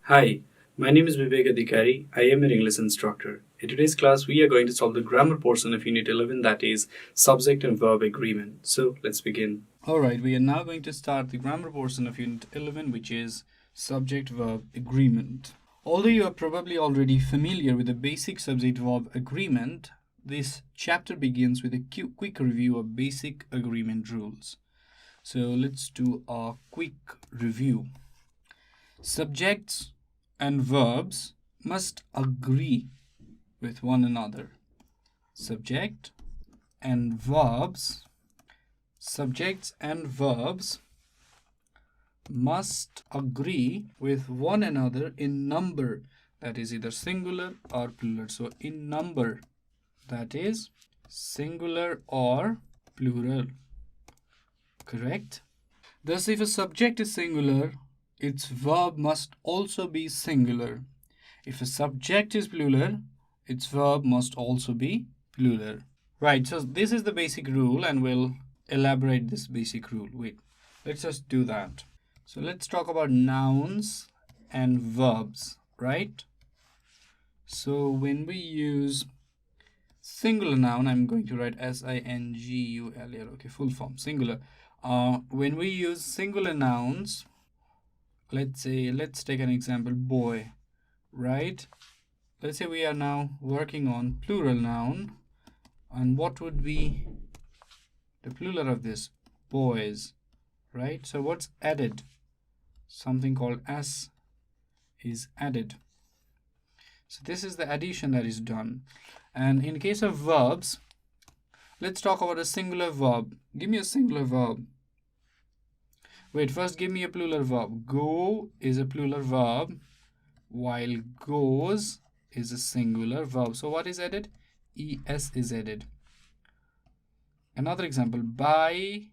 Hi, my name is Bibek Adhikari. I am your English instructor. In today's class, we are going to solve the grammar portion of Unit 11, that is Subject and Verb Agreement. So, let's begin. Alright, we are now going to start the grammar portion of Unit 11, which is Subject-Verb Agreement. Although you are probably already familiar with the basic Subject-Verb Agreement, this chapter begins with a quick review of basic agreement rules. So, let's do a quick review. Subjects and verbs must agree with one another. Subjects and verbs must agree with one another in number, that is either singular or plural. So in number, that is singular or plural. Correct? Thus, if a subject is singular, its verb must also be singular. If a subject is plural, its verb must also be plural. Right, so this is the basic rule and we'll elaborate this basic rule. Wait, let's just do that. So let's talk about nouns and verbs, right? So when we use singular noun, I'm going to write S-I-N-G-U-L-A-R, okay, full form, singular. When we use singular nouns, let's take an example, boy, right? Let's say we are now working on plural noun, and what would be the plural of this? Boys, right? So what's added? Something called s is added. So this is the addition that is done. And in case of verbs, let's talk about a singular verb. Give me a singular verb. Wait, first give me a plural verb. Go is a plural verb, while goes is a singular verb. So what is added? Es is added. Another example, buy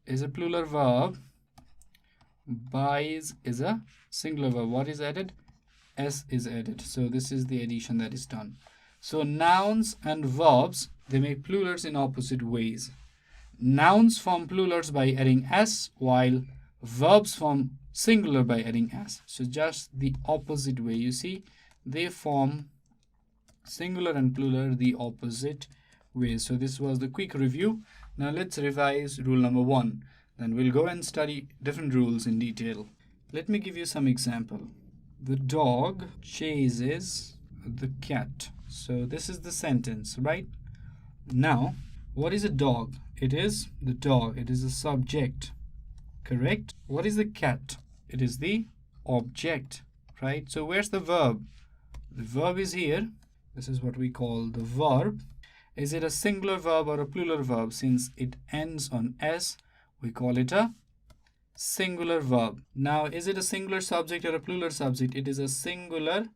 is a plural verb. Buys is a singular verb. What is added? S is added. So this is the addition that is done. So nouns and verbs, they make plurals in opposite ways. Nouns form plurals by adding s, while verbs form singular by adding s. So just the opposite way. You see, they form singular and plural the opposite way. So this was the quick review. Now let's revise rule number 1. Then we'll go and study different rules in detail. Let me give you some example. The dog chases the cat. So this is the sentence, right? Now, what is a dog? It is the dog. It is a subject. Correct? What is the cat? It is the object. Right? So where's the verb? The verb is here. This is what we call the verb. Is it a singular verb or a plural verb? Since it ends on s, we call it a singular verb. Now, is it a singular subject or a plural subject? It is a singular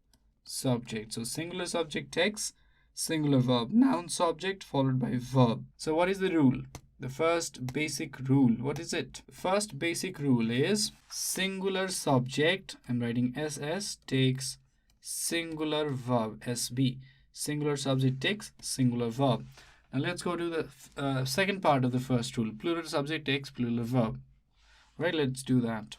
subject. So singular subject takes singular verb, noun subject followed by verb. So what is the rule? The first basic rule. What is it? The first basic rule is singular subject, I'm writing SS, takes singular verb, SB. Singular subject takes singular verb. Now let's go to the second part of the first rule. Plural subject takes plural verb. Right, let's do that.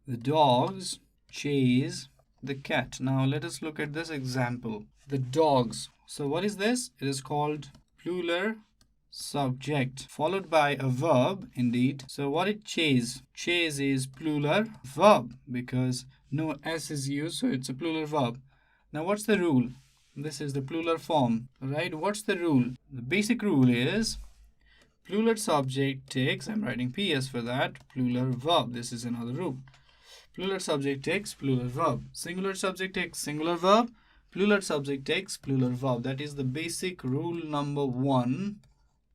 The dogs chase the cat. Now let us look at this example. The dogs. So what is this? It is called plural subject followed by a verb, indeed. So what it chase? Chase is plural verb because no s is used, so it's a plural verb. Now what's the rule? This is the plural form, right? What's the rule? The basic rule is plural subject takes, I'm writing PS for that, plural verb. This is another rule. Plural subject takes plural verb. Singular subject takes singular verb. Plural subject takes plural verb. That is the basic rule number 1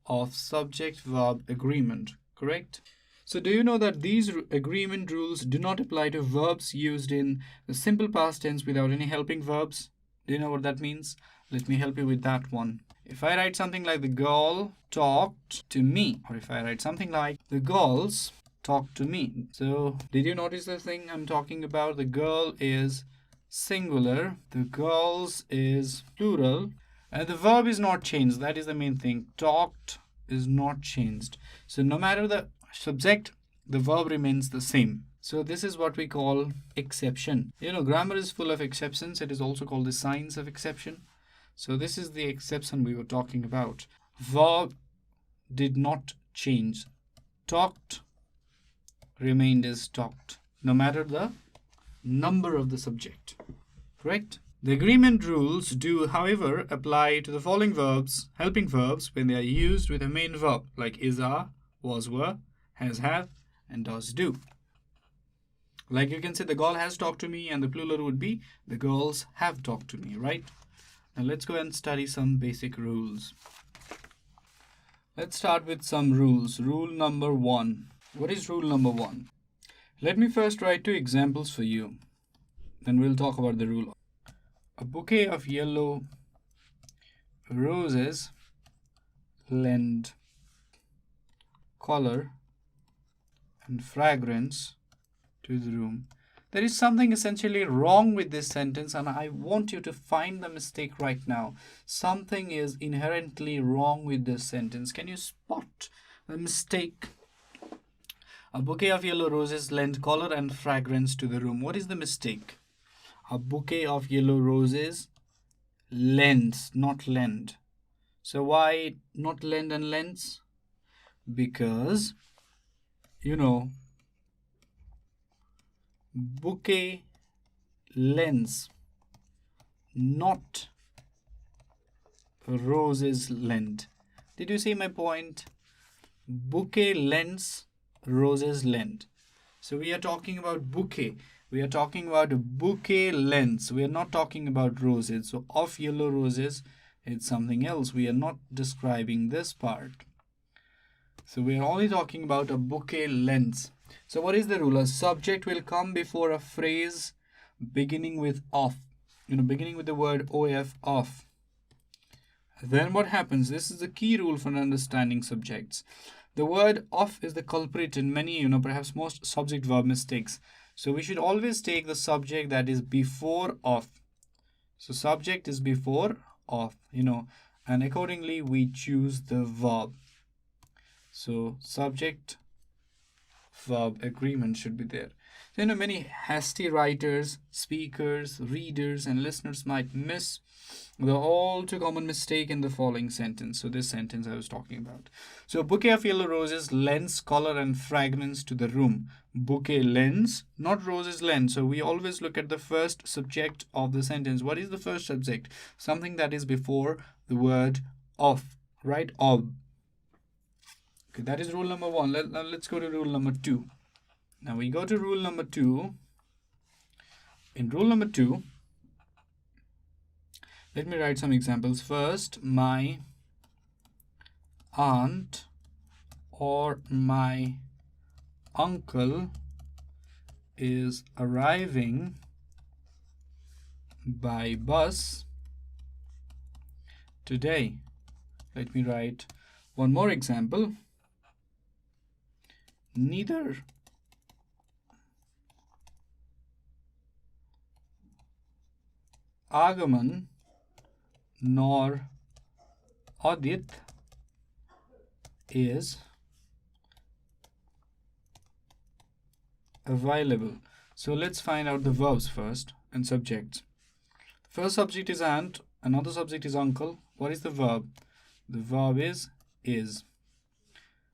of subject-verb agreement. Correct? So do you know that these agreement rules do not apply to verbs used in the simple past tense without any helping verbs? Do you know what that means? Let me help you with that one. If I write something like the girl talked to me, or if I write something like the girls talked to me. So did you notice the thing I'm talking about? The girl is singular, the girls is plural, and the verb is not changed. That is the main thing. Talked is not changed. So no matter the subject the verb remains the same. So this is what we call exception. Grammar is full of exceptions. It is also called the science of exception. So this is the exception we were talking about. Verb did not change. Talked remained as talked, no matter the number of the subject. Correct? The agreement rules do, however, apply to the following verbs, helping verbs, when they are used with a main verb, like is, are, was, were, has, have, and does, do. Like you can say the girl has talked to me, and the plural would be the girls have talked to me, right? Now let's go and study some basic rules. Let's start with some rules. Rule number 1. What is rule number 1? Let me first write 2 examples for you. Then we'll talk about the rule. A bouquet of yellow roses lend color and fragrance to the room. There is something essentially wrong with this sentence, and I want you to find the mistake right now. Something is inherently wrong with this sentence. Can you spot the mistake? A bouquet of yellow roses lend color and fragrance to the room. What is the mistake? A bouquet of yellow roses lends, not lend. So why not lend and lends? Because, bouquet lends, not roses lend. Did you see my point? Bouquet lends, roses lend. So we are talking about bouquet. We are talking about bouquet lends. We are not talking about roses. So of yellow roses, it's something else. We are not describing this part. So we are only talking about a bouquet lends. So what is the rule? A subject will come before a phrase beginning with of. Beginning with the word of. Then what happens? This is the key rule for understanding subjects. The word of is the culprit in many, perhaps most subject-verb mistakes. So we should always take the subject that is before of. So subject is before of, and accordingly we choose the verb. So subject-verb agreement should be there. So, many hasty writers, speakers, readers, and listeners might miss the all too common mistake in the following sentence. So this sentence I was talking about. So a bouquet of yellow roses lends color and fragrance to the room. Bouquet lends, not roses lend. So we always look at the first subject of the sentence. What is the first subject? Something that is before the word of, right? Of. Okay, that is rule number 1. Let's go to rule number 2. Now we go to rule number 2. In rule number 2, let me write some examples. First, my aunt or my uncle is arriving by bus today. Let me write one more example. Neither Agaman nor Adit is available. So let's find out the verbs first and subjects. First subject is aunt, another subject is uncle. What is the verb? The verb is.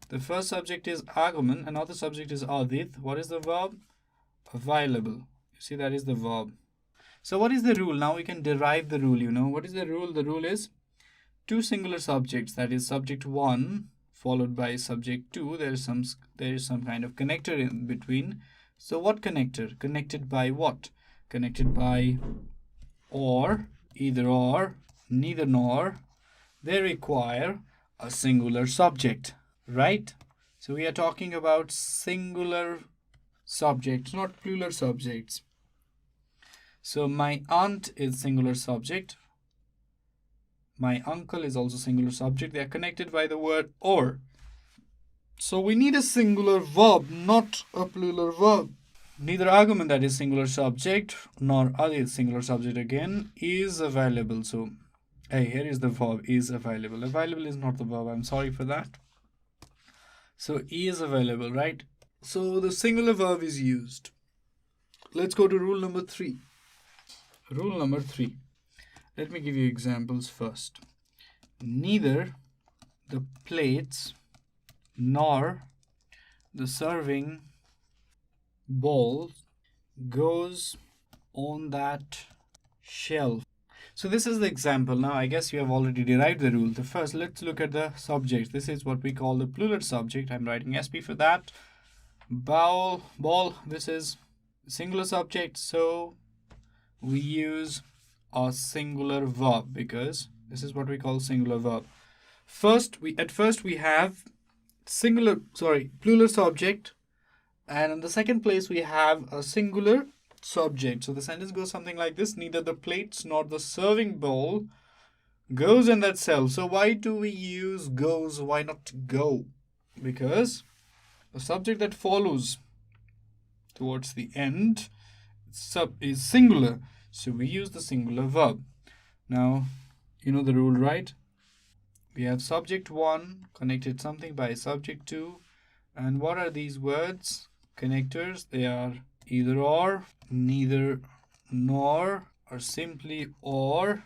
The first subject is Agaman, another subject is Adit. What is the verb? Available. You see, that is the verb. So what is the rule? Now we can derive the rule, What is the rule? The rule is 2 singular subjects, that is subject 1 followed by subject 2. There is some kind of connector in between. So what connector? Connected by what? Connected by or, either or, neither nor. They require a singular subject, right? So we are talking about singular subjects, not plural subjects. So my aunt is singular subject. My uncle is also singular subject. They are connected by the word or. So we need a singular verb, not a plural verb. Neither argument, that is singular subject, nor other singular subject again, is available. So here is the verb, is available. Available is not the verb. I'm sorry for that. So is available, right? So the singular verb is used. Let's go to rule number 3. Rule number 3. Let me give you examples first. Neither the plates nor the serving bowl goes on that shelf. So this is the example. Now I guess you have already derived the rule. The first, let's look at the subject. This is what we call the plural subject. I'm writing SP for that. Bowl, ball, this is singular subject, so we use a singular verb because this is what we call singular verb. First we have plural subject, and in the second place we have a singular subject. So the sentence goes something like this: neither the plates nor the serving bowl goes in that cell. So why do we use goes? Why not go? Because the subject that follows towards the end is singular, so we use the singular verb. Now you know the rule, right? We have subject 1 connected something by subject 2, and what are these words? Connectors. They are either or, neither nor, or simply or.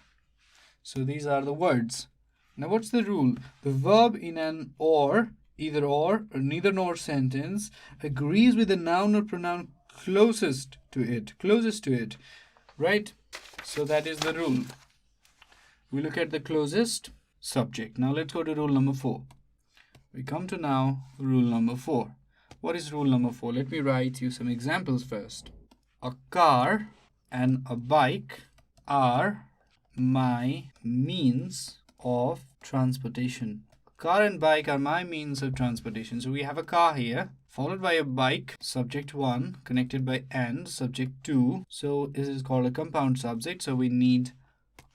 So these are the words. Now what's the rule? The verb in an or, either or neither nor sentence agrees with the noun or pronoun closest to it, right? So that is the rule. We look at the closest subject. Now let's go to rule number 4. We come to now rule number 4. What is rule number 4? Let me write you some examples first. A car and a bike are my means of transportation. Car and bike are my means of transportation. So we have a car here, followed by a bike, subject 1, connected by and, subject 2. So this is called a compound subject. So we need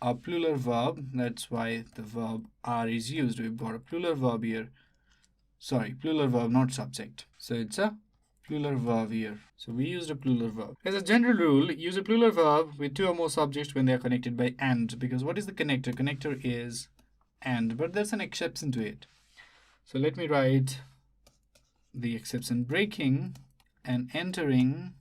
a plural verb. That's why the verb are is used. We've got a plural verb here. Sorry, plural verb, not subject. So it's a plural verb here. So we used a plural verb. As a general rule, use a plural verb with 2 or more subjects when they are connected by and. Because what is the connector? Connector is and, but there's an exception to it. So let me write the exception. Breaking and entering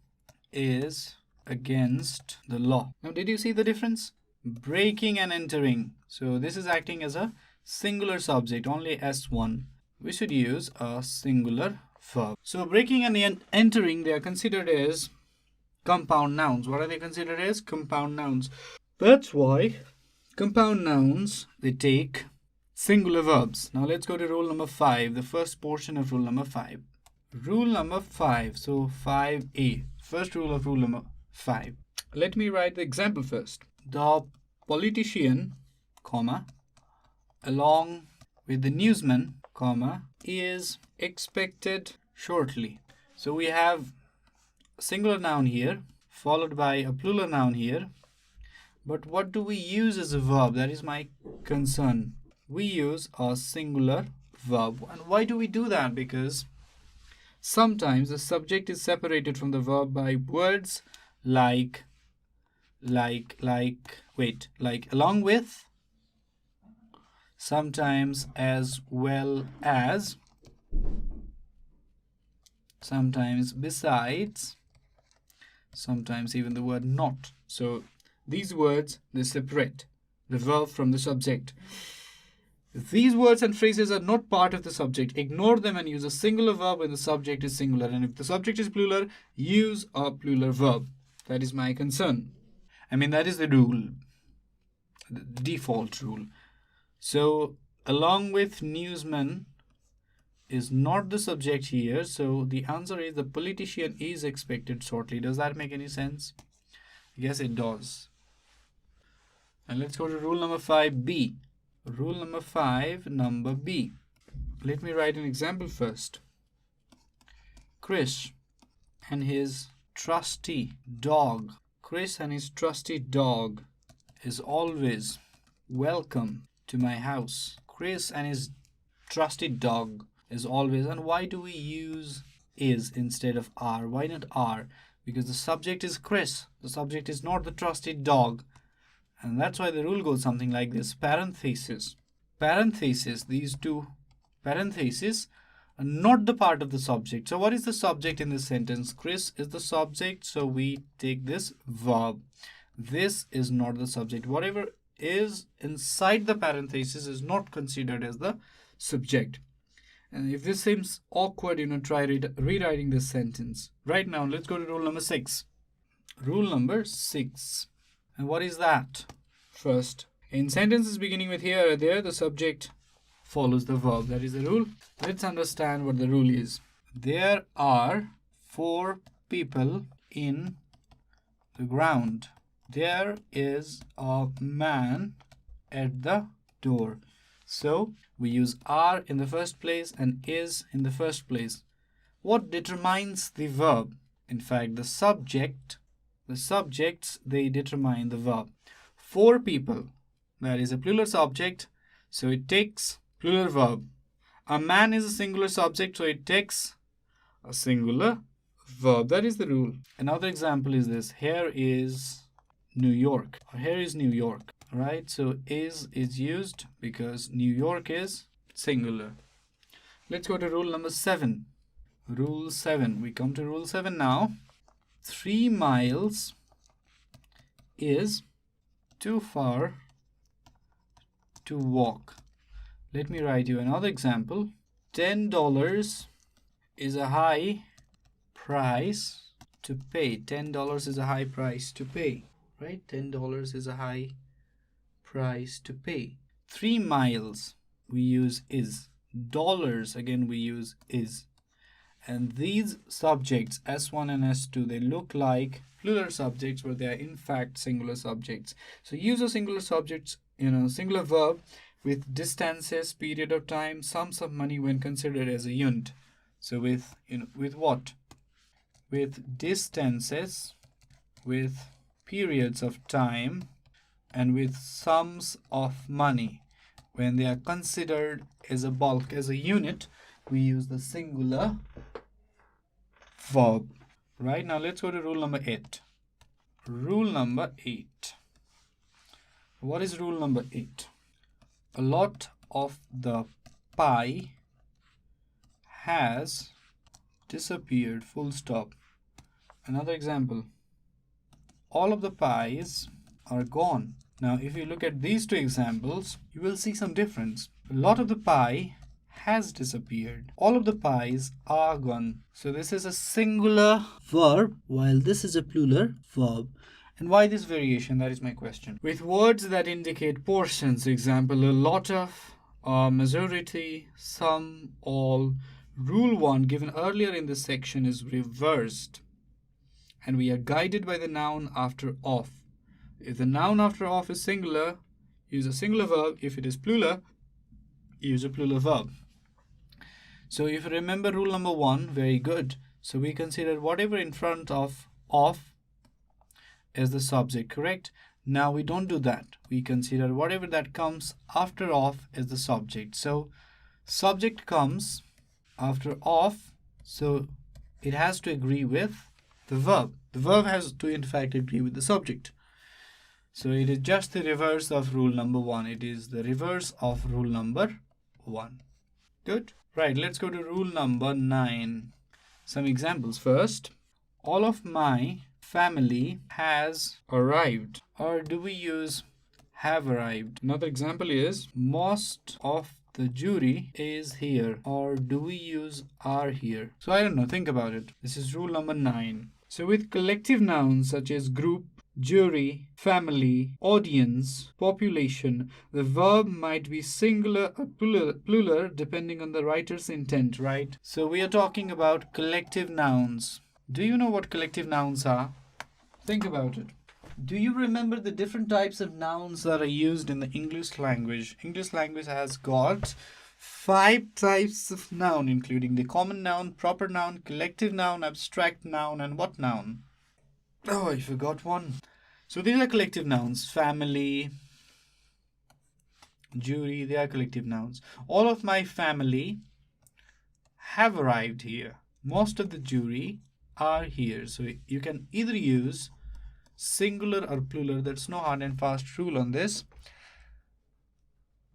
is against the law. Now did you see the difference? Breaking and entering. So this is acting as a singular subject, only S1. We should use a singular verb. So breaking and entering, they are considered as compound nouns. What are they considered as? Compound nouns. That's why compound nouns, they take singular verbs. Now let's go to rule number 5, the first portion of rule number 5. Rule number 5, so 5a, first rule of rule number 5. Let me write the example first. The politician, comma, along with the newsman, comma, is expected shortly. So we have a singular noun here, followed by a plural noun here. But what do we use as a verb? That is my concern. We use a singular verb. And why do we do that? Because sometimes the subject is separated from the verb by words like along with, sometimes as well as, sometimes besides, sometimes even the word not. So these words, they separate the verb from the subject. These words and phrases are not part of the subject. Ignore them and use a singular verb when the subject is singular. And if the subject is plural, use a plural verb. That is my concern. I mean, that is the rule, the default rule. So along with newsman is not the subject here. So the answer is the politician is expected shortly. Does that make any sense? Yes, it does. And let's go to rule number 5b. Rule number 5, number B. Let me write an example first. Chris and his trusty dog. Chris and his trusty dog is always welcome to my house. Chris and his trusty dog is always. And why do we use is instead of are? Why not are? Because the subject is Chris. The subject is not the trusty dog. And that's why the rule goes something like this. Parenthesis. Parenthesis. These two parentheses not the part of the subject. So what is the subject in this sentence? Chris is the subject, so we take this verb. This is not the subject. Whatever is inside the parenthesis is not considered as the subject. And if this seems awkward, try rewriting this sentence. Right now, let's go to rule number 6. Rule number 6. And what is that? First, in sentences beginning with here or there, the subject follows the verb. That is the rule. Let's understand what the rule is. There are 4 people in the ground. There is a man at the door. So we use are in the first place and is in the first place. What determines the verb? In fact, the subjects, they determine the verb. 4 people, that is a plural subject, so it takes plural verb. A man is a singular subject, so it takes a singular verb. That is the rule. Another example is this. Here is New York, or here is New York. Right, so is used because New York is singular. Let's go to rule number 7. Rule 7. We come to rule 7 now. 3 miles is too far to walk. Let me write you another example. $10 is a high price to pay. $10 is a high price to pay. Right? $10 is a high price to pay. 3 miles, we use is. Dollars, again we use is. And these subjects, S1 and S2, they look like plural subjects, but they are in fact singular subjects. So use a singular subject, singular verb with distances, period of time, sums of money when considered as a unit. So with what? With distances, with periods of time, and with sums of money. When they are considered as a bulk, as a unit, we use the singular verb. Right, now let's go to rule number 8. Rule number 8. What is rule number 8? A lot of the pie has disappeared, full stop. Another example. All of the pies are gone. Now, if you look at these 2 examples, you will see some difference. A lot of the pie has disappeared. All of the pies are gone. So this is a singular verb, while this is a plural verb. And why this variation? That is my question. With words that indicate portions, example, a lot of, majority, some, all, rule 1 given earlier in this section is reversed. And we are guided by the noun after of. If the noun after of is singular, use a singular verb. If it is plural, use a plural verb. So if you remember rule number 1, very good. So we consider whatever in front of as the subject, correct? Now we don't do that. We consider whatever that comes after of as the subject. So subject comes after of, so it has to agree with the verb. The verb has to in fact agree with the subject. So it is just the reverse of rule number 1. It is the reverse of rule number 1. Good. Right, let's go to rule number 9. Some examples first. All of my family has arrived. Or do we use have arrived? Another example is most of the jury is here. Or do we use are here? So I don't know, think about it. This is rule number 9. So with collective nouns such as group, jury, family, audience, population, the verb might be singular or plural depending on the writer's intent, right? So we are talking about collective nouns. Do you know what collective nouns are? Think about it. Do you remember the different types of nouns that are used in the English language? English language has got 5 types of noun, including the common noun, proper noun, collective noun, abstract noun, and what noun? Oh, I forgot one. So these are collective nouns. Family, jury, they are collective nouns. All of my family have arrived here. Most of the jury are here. So you can either use singular or plural. There's no hard and fast rule on this.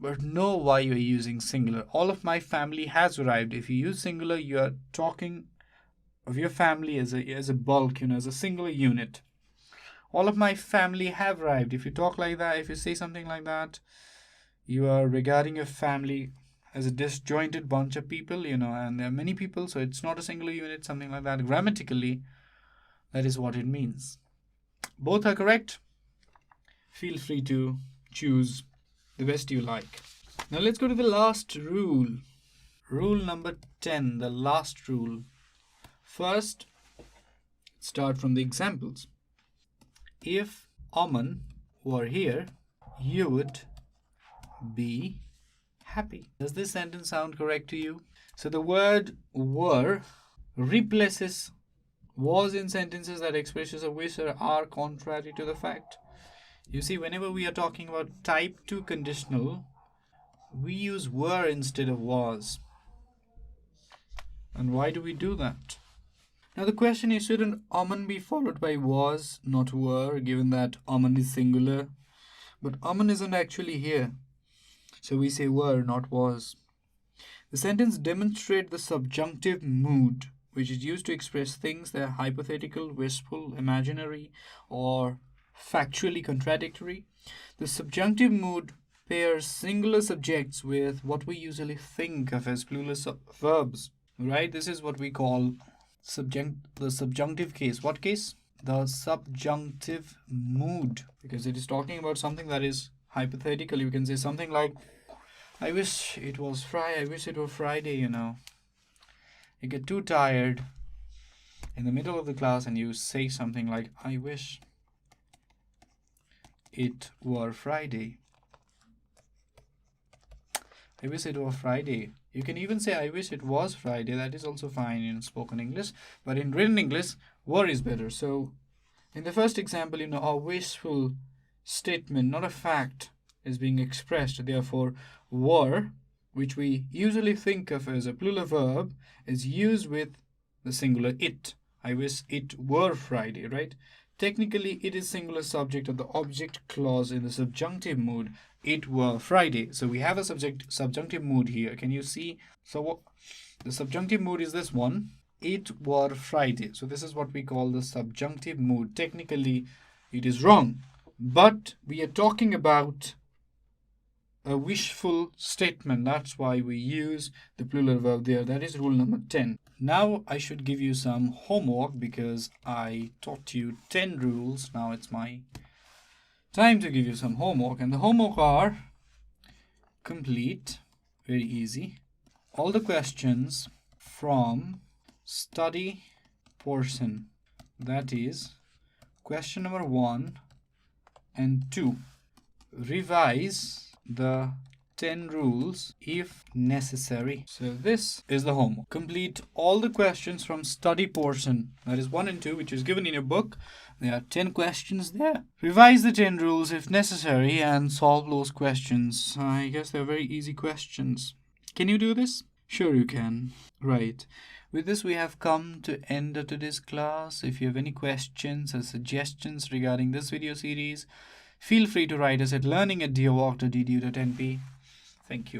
but know why you're using singular. All of my family has arrived. If you use singular, you are talking of your family as a bulk, as a singular unit. All of my family have arrived. If you talk like that, if you say something like that, you are regarding your family as a disjointed bunch of people, and there are many people, so it's not a singular unit, something like that. Grammatically, that is what it means. Both are correct. Feel free to choose the best you like. Now let's go to the last rule. Rule number 10, the last rule. First, start from the examples. If Aman were here, you would be happy. Does this sentence sound correct to you? So the word were replaces was in sentences that expressions of which are contrary to the fact. You see, whenever we are talking about type 2 conditional, we use were instead of was. And why do we do that? Now the question is, shouldn't Aman be followed by was, not were, given that Aman is singular? But Aman isn't actually here. So we say were, not was. The sentence demonstrates the subjunctive mood, which is used to express things that are hypothetical, wistful, imaginary, or factually contradictory. The subjunctive mood pairs singular subjects with what we usually think of as plural verbs. Right? This is what we call the subjunctive case. What case? The subjunctive mood. Because it is talking about something that is hypothetical. You can say something like, I wish it was Friday. I wish it were Friday, You get too tired in the middle of the class and you say something like, I wish it were Friday. I wish it were Friday. You can even say, I wish it was Friday. That is also fine in spoken English. But in written English, were is better. So, in the first example, a wishful statement, not a fact, is being expressed. Therefore, were, which we usually think of as a plural verb, is used with the singular it. I wish it were Friday, right? Technically, it is singular subject of the object clause in the subjunctive mood. It were Friday. So we have a subjunctive mood here. Can you see? So the subjunctive mood is this one. It were Friday. So this is what we call the subjunctive mood. Technically, it is wrong. But we are talking about a wishful statement. That's why we use the plural verb there. That is rule number 10. Now I should give you some homework because I taught you 10 rules. Now it's my time to give you some homework. And the homework are complete, very easy, all the questions from study portion. That is question number 1 and 2. Revise the 10 rules if necessary. So this is the homework. Complete all the questions from study portion, that is 1 and 2, which is given in your book. There are 10 questions there. Revise the 10 rules if necessary and solve those questions. I guess they're very easy questions. Can you do this? Sure you can. Right. With this, we have come to end of today's class. If you have any questions or suggestions regarding this video series, feel free to write us at learning@deerwalk.edu.np. Thank you.